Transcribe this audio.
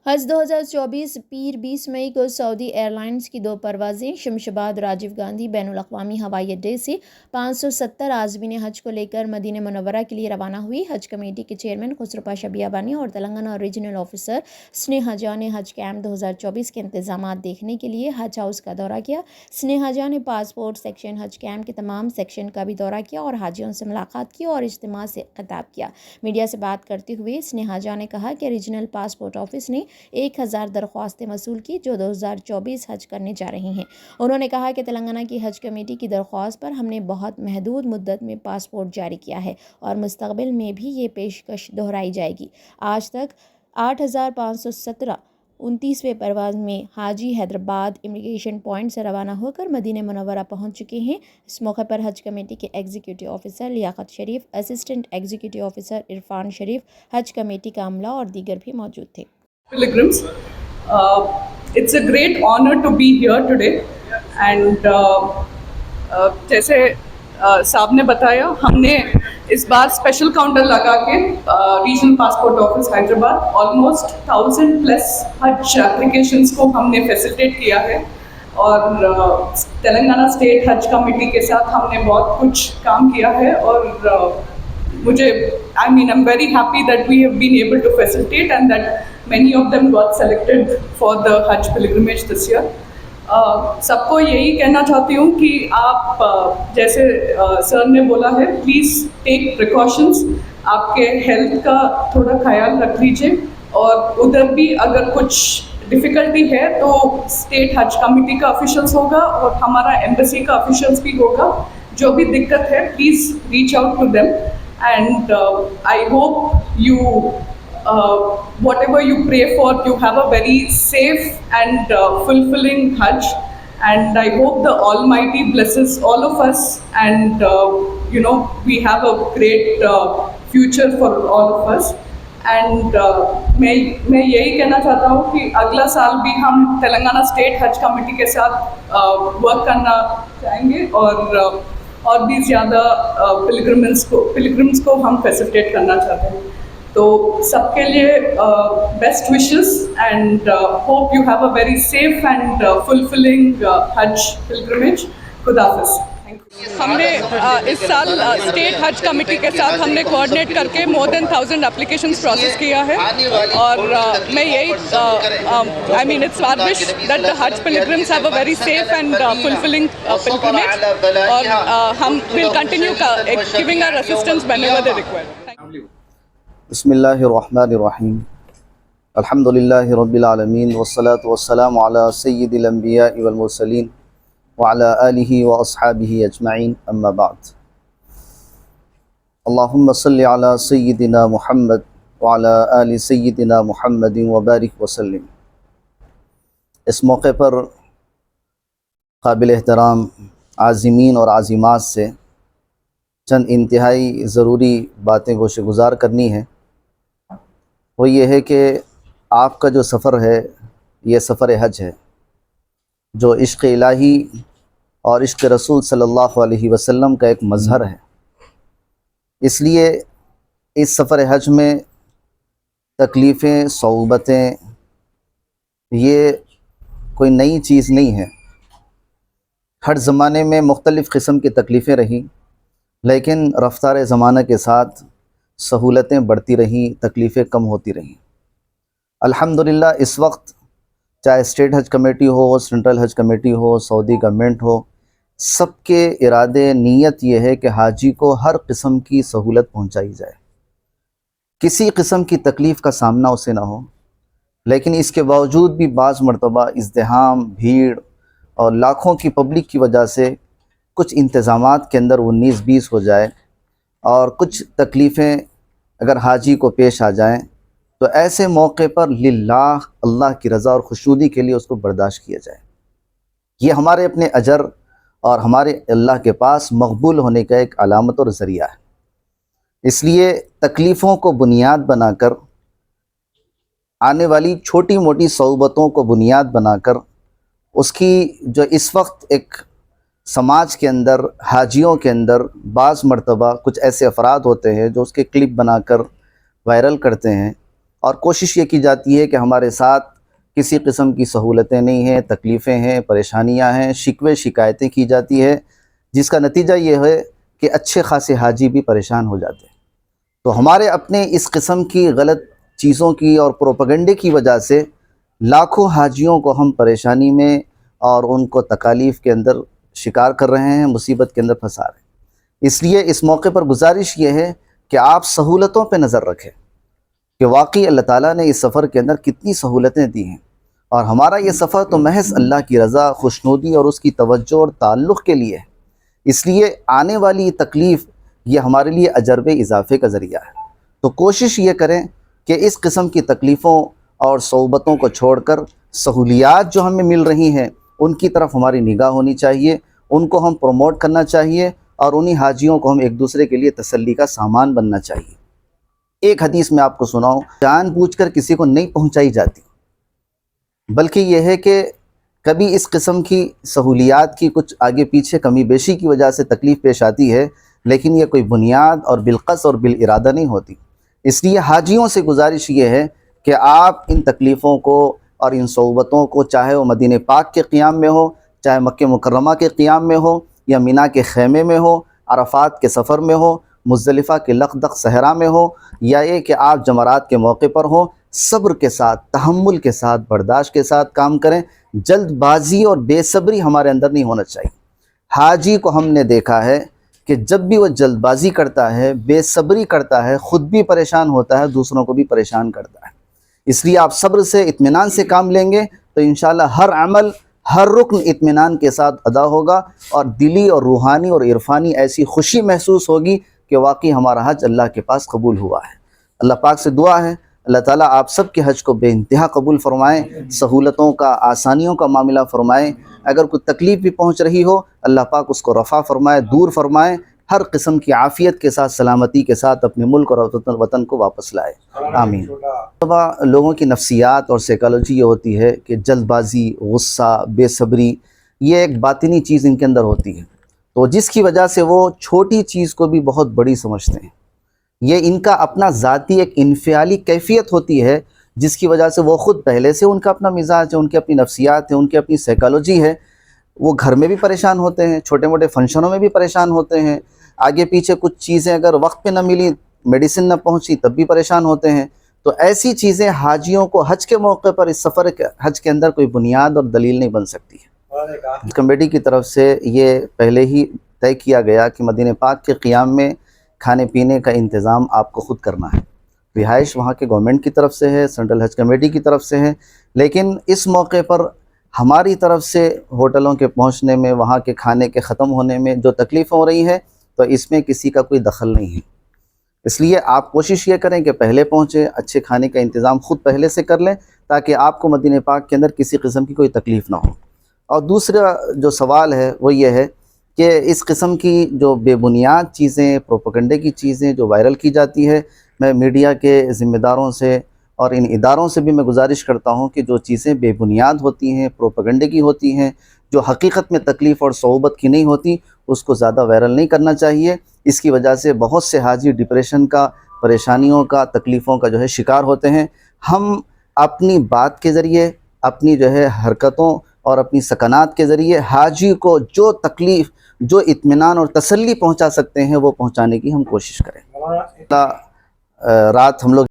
حج 2024 پیر 20 مئی کو سعودی ایئرلائنز کی 2 پروازیں شمشاباد راجیو گاندھی بین الاقوامی ہوائی اڈے سے 570 عازمین حج کو لے کر مدینہ منورہ کے لیے روانہ ہوئی۔ حج کمیٹی کے چیئرمین خسرو پاشا بیابانی اور تلنگانہ ریجنل آفیسر سنیہا جان نے حج کیمپ 2024 کے انتظامات دیکھنے کے لیے حج ہاؤس کا دورہ کیا۔ سنیہا جان نے پاسپورٹ سیکشن، حج کیمپ کے تمام سیکشن کا بھی دورہ کیا اور حاجیوں سے ملاقات کی اور اجتماع سے خطاب کیا۔ میڈیا سے بات کرتے ہوئے سنیہا جان نے کہا کہ ریجنل پاسپورٹ آفس نے 1000 درخواستیں وصول کی جو 2024 حج کرنے جا رہی ہیں۔ انہوں نے کہا کہ تلنگانہ کی حج کمیٹی کی درخواست پر ہم نے بہت محدود مدت میں پاسپورٹ جاری کیا ہے اور مستقبل میں بھی یہ پیشکش دہرائی جائے گی۔ آج تک 8517 29ویں پرواز میں حاجی حیدرآباد امیگریشن پوائنٹ سے روانہ ہو کر مدینہ منورہ پہنچ چکے ہیں۔ اس موقع پر حج کمیٹی کے ایگزیکٹو آفیسر لیاقت شریف، اسسٹنٹ ایگزیکٹو آفیسر عرفان شریف، حج کمیٹی کا عملہ اور دیگر بھی موجود تھے۔ Pilgrims, it's a great honor to be here today and جیسے صاحب نے بتایا ہم نے اس بار اسپیشل کاؤنٹر لگا کے regional passport office Hyderabad almost 1000+ حج اپلیکیشنس کو ہم نے فیسیلیٹیٹ کیا ہے اور تلنگانہ اسٹیٹ حج کمیٹی کے ساتھ ہم نے بہت کچھ کام کیا ہے اور I'm very happy that we have been able to facilitate and that many of them got selected for the Hajj pilgrimage this year. سب کو یہی کہنا چاہتی ہوں کہ آپ جیسے سر نے بولا ہے پلیز ٹیک پریکاشنس، آپ کے ہیلتھ کا تھوڑا خیال رکھ لیجیے اور ادھر بھی اگر کچھ ڈفیکلٹی ہے تو اسٹیٹ حج کمیٹی کا آفیشلس ہوگا اور ہمارا ایمبیسی کا آفیشلس بھی ہوگا، جو بھی دقت ہے please reach out to them and I hope you whatever you pray for, you have a very safe and fulfilling Hajj, and I hope the Almighty blesses all of us and we have a great future for all of us. And میں یہی کہنا چاہتا ہوں کہ اگلا سال بھی ہم تلنگانہ اسٹیٹ حج کمیٹی کے ساتھ ورک کرنا چاہیں گے اور بھی زیادہ پلگرمس کو ہم فیسیلیٹیٹ کرنا چاہتے ہیں۔ تو سب کے لیے best wishes and hope you have a very safe and fulfilling Hajj pilgrimage. خدا حافظ۔ ہم نے اس سال اسٹیٹ حج کمیٹی کے ساتھ ہم نے کوآرڈینیٹ کر کے مور دین 1000 اپلیکیشنز پروسیس کیا ہے اور میں یہی it's our wish that the Hajj pilgrims have a very safe and fulfilling pilgrimage اور ہم will continue giving our assistance whenever they require. بسم اللہ الرحمن الرحیم، الحمد للہ رب العالمین والصلاة والسلام علی سید الانبیاء والمرسلین وعلى آلہ واصحابہ اجمعین، اما بعد۔ اللہم صلی علی سیدنا محمد وعلى آل سیدنا محمد وبارک وسلم۔ اس موقع پر قابل احترام عازمین اور عازمات سے چند انتہائی ضروری باتیں گوشِ گزار کرنی ہے۔ وہ یہ ہے کہ آپ کا جو سفر ہے یہ سفر حج ہے جو عشق الہی اور عشق رسول صلی اللہ علیہ وسلم کا ایک مظہر ہے۔ اس لیے اس سفر حج میں تکلیفیں، صعوبتیں یہ کوئی نئی چیز نہیں ہے۔ ہر زمانے میں مختلف قسم کی تکلیفیں رہیں، لیکن رفتار زمانہ کے ساتھ سہولتیں بڑھتی رہیں، تکلیفیں کم ہوتی رہیں۔ الحمدللہ اس وقت چاہے اسٹیٹ حج کمیٹی ہو، سینٹرل حج کمیٹی ہو، سعودی گورنمنٹ ہو، سب کے ارادے نیت یہ ہے کہ حاجی کو ہر قسم کی سہولت پہنچائی جائے، کسی قسم کی تکلیف کا سامنا اسے نہ ہو۔ لیکن اس کے باوجود بھی بعض مرتبہ ازدحام، بھیڑ اور لاکھوں کی پبلک کی وجہ سے کچھ انتظامات کے اندر 19-20 ہو جائے اور کچھ تکلیفیں اگر حاجی کو پیش آ جائیں تو ایسے موقع پر للہ اللہ کی رضا اور خوشنودی کے لیے اس کو برداشت کیا جائے۔ یہ ہمارے اپنے اجر اور ہمارے اللہ کے پاس مقبول ہونے کا ایک علامت اور ذریعہ ہے۔ اس لیے تکلیفوں کو بنیاد بنا کر، آنے والی چھوٹی موٹی صعوبتوں کو بنیاد بنا کر، اس کی جو اس وقت ایک سماج کے اندر، حاجیوں کے اندر بعض مرتبہ کچھ ایسے افراد ہوتے ہیں جو اس کے کلپ بنا کر وائرل کرتے ہیں اور کوشش یہ کی جاتی ہے کہ ہمارے ساتھ کسی قسم کی سہولتیں نہیں ہیں، تکلیفیں ہیں، پریشانیاں ہیں، شکوے شکایتیں کی جاتی ہے، جس کا نتیجہ یہ ہے کہ اچھے خاصے حاجی بھی پریشان ہو جاتے ہیں۔ تو ہمارے اپنے اس قسم کی غلط چیزوں کی اور پروپیگنڈے کی وجہ سے لاکھوں حاجیوں کو ہم پریشانی میں اور ان کو تکالیف کے اندر شکار کر رہے ہیں، مصیبت کے اندر پھنسا رہے ہیں۔ اس لیے اس موقع پر گزارش یہ ہے کہ آپ سہولتوں پہ نظر رکھیں کہ واقعی اللہ تعالیٰ نے اس سفر کے اندر کتنی سہولتیں دی ہیں، اور ہمارا یہ سفر تو محض اللہ کی رضا، خوشنودی اور اس کی توجہ اور تعلق کے لیے ہے۔ اس لیے آنے والی تکلیف یہ ہمارے لیے اجر و اضافے کا ذریعہ ہے۔ تو کوشش یہ کریں کہ اس قسم کی تکلیفوں اور صعوبتوں کو چھوڑ کر سہولیات جو ہمیں مل رہی ہیں ان کی طرف ہماری نگاہ ہونی چاہیے، ان کو ہم پروموٹ کرنا چاہیے، اور انہی حاجیوں کو ہم ایک دوسرے کے لیے تسلی کا سامان بننا چاہیے۔ ایک حدیث میں آپ کو سناؤں، جان بوجھ کر کسی کو نہیں پہنچائی جاتی، بلکہ یہ ہے کہ کبھی اس قسم کی سہولیات کی کچھ آگے پیچھے کمی بیشی کی وجہ سے تکلیف پیش آتی ہے، لیکن یہ کوئی بنیاد اور بالقصد اور بالارادہ نہیں ہوتی۔ اس لیے حاجیوں سے گزارش یہ ہے کہ آپ ان تکلیفوں کو اور ان صعوبتوں کو، چاہے وہ مدینہ پاک کے قیام میں ہو، چاہے مکہ مکرمہ کے قیام میں ہو، یا مینا کے خیمے میں ہو، عرفات کے سفر میں ہو، مزدلفہ کے لقدق صحرا میں ہو، یا یہ کہ آپ جمرات کے موقع پر ہوں، صبر کے ساتھ، تحمل کے ساتھ، برداشت کے ساتھ کام کریں۔ جلد بازی اور بے صبری ہمارے اندر نہیں ہونا چاہیے۔ حاجی کو ہم نے دیکھا ہے کہ جب بھی وہ جلد بازی کرتا ہے، بے صبری کرتا ہے، خود بھی پریشان ہوتا ہے، دوسروں کو بھی پریشان کرتا ہے۔ اس لیے آپ صبر سے، اطمینان سے کام لیں گے تو انشاءاللہ ہر عمل، ہر رکن اطمینان کے ساتھ ادا ہوگا، اور دلی اور روحانی اور عرفانی ایسی خوشی محسوس ہوگی کہ واقعی ہمارا حج اللہ کے پاس قبول ہوا ہے۔ اللہ پاک سے دعا ہے اللہ تعالیٰ آپ سب کے حج کو بے انتہا قبول فرمائیں، سہولتوں کا، آسانیوں کا معاملہ فرمائیں۔ اگر کوئی تکلیف بھی پہنچ رہی ہو اللہ پاک اس کو رفع فرمائے، دور فرمائے، ہر قسم کی عافیت کے ساتھ، سلامتی کے ساتھ اپنے ملک اور وطن کو واپس لائے، آمین۔ لوگوں کی نفسیات اور سائیکالوجی یہ ہوتی ہے کہ جلد بازی، غصہ، بے صبری، یہ ایک باطنی چیز ان کے اندر ہوتی ہے، تو جس کی وجہ سے وہ چھوٹی چیز کو بھی بہت بڑی سمجھتے ہیں۔ یہ ان کا اپنا ذاتی ایک انفعالی کیفیت ہوتی ہے، جس کی وجہ سے وہ خود پہلے سے ان کا اپنا مزاج ہے، ان کی اپنی نفسیات ہے، ان کی اپنی سائیکالوجی ہے۔ وہ گھر میں بھی پریشان ہوتے ہیں، چھوٹے موٹے فنکشنوں میں بھی پریشان ہوتے ہیں، آگے پیچھے کچھ چیزیں اگر وقت پہ نہ ملی، میڈیسن نہ پہنچی، تب بھی پریشان ہوتے ہیں۔ تو ایسی چیزیں حاجیوں کو حج کے موقع پر، اس سفر حج کے اندر کوئی بنیاد اور دلیل نہیں بن سکتی ہے۔ کمیٹی کی طرف سے یہ پہلے ہی طے کیا گیا کہ مدینہ پاک کے قیام میں کھانے پینے کا انتظام آپ کو خود کرنا ہے۔ رہائش وہاں کے گورنمنٹ کی طرف سے ہے، سینٹرل حج کمیٹی کی طرف سے ہے، لیکن اس موقع پر ہماری طرف سے ہوٹلوں کے پہنچنے میں، وہاں کے کھانے کے ختم ہونے میں جو تکلیف ہو رہی ہے، تو اس میں کسی کا کوئی دخل نہیں ہے۔ اس لیے آپ کوشش یہ کریں کہ پہلے پہنچیں، اچھے کھانے کا انتظام خود پہلے سے کر لیں، تاکہ آپ کو مدینہ پاک کے اندر کسی قسم کی کوئی تکلیف نہ ہو۔ اور دوسرا جو سوال ہے وہ یہ ہے کہ اس قسم کی جو بے بنیاد چیزیں، پروپیگنڈے کی چیزیں جو وائرل کی جاتی ہے، میں میڈیا کے ذمہ داروں سے اور ان اداروں سے بھی میں گزارش کرتا ہوں کہ جو چیزیں بے بنیاد ہوتی ہیں، پروپیگنڈے کی ہوتی ہیں، جو حقیقت میں تکلیف اور صعوبت کی نہیں ہوتی، اس کو زیادہ وائرل نہیں کرنا چاہیے۔ اس کی وجہ سے بہت سے حاجی ڈپریشن کا، پریشانیوں کا، تکلیفوں کا جو ہے شکار ہوتے ہیں۔ ہم اپنی بات کے ذریعے، اپنی جو ہے حرکتوں اور اپنی سکنات کے ذریعے حاجی کو جو تکلیف، جو اطمینان اور تسلی پہنچا سکتے ہیں وہ پہنچانے کی ہم کوشش کریں۔ رات ہم لوگ